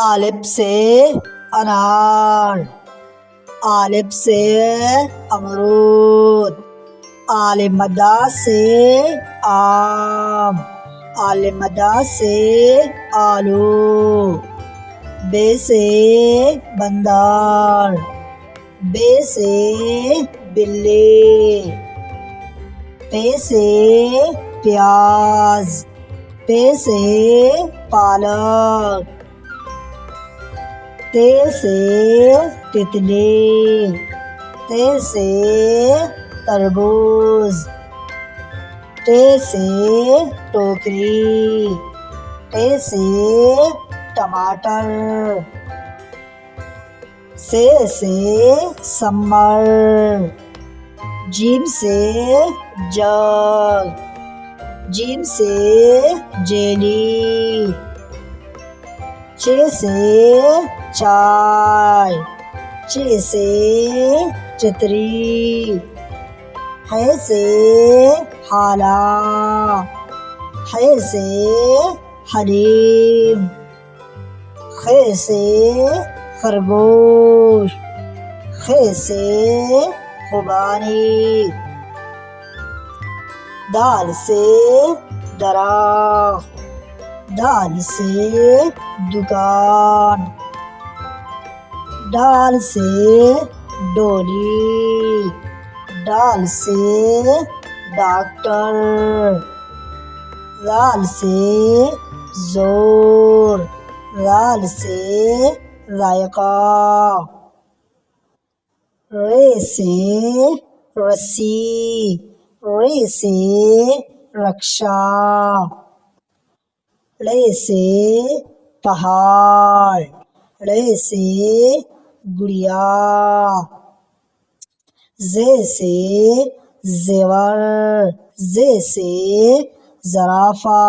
الف سے انار، الف سے امرود، الف مدہ سے آم، الف مدہ سے آلو، ب سے بندر، ب سے بلی، پ سے پیاز، پ سے پالک، ت سے تتلی، ت سے تربوز، ٹ سے ٹوکری، ٹ سے ٹماٹر، س سے سمر، جیم سے جگ، جیم سے جیلی، چ سے چائے، چ سے چتری، ح سے حالا، ح سے حلیم، خ سے خرگوش، خ سے خوبانی، دال سے درخت، دال سے دکان، ڈال سے ڈولی، ڈال سے ڈاکٹر، ذال سے زور، ذال سے ذائقہ، ر سے رسی، ر سے رکشا، ڑ سے پہاڑ، ڑ سے گڑیا، ز سے زیور، ز سے زرافہ۔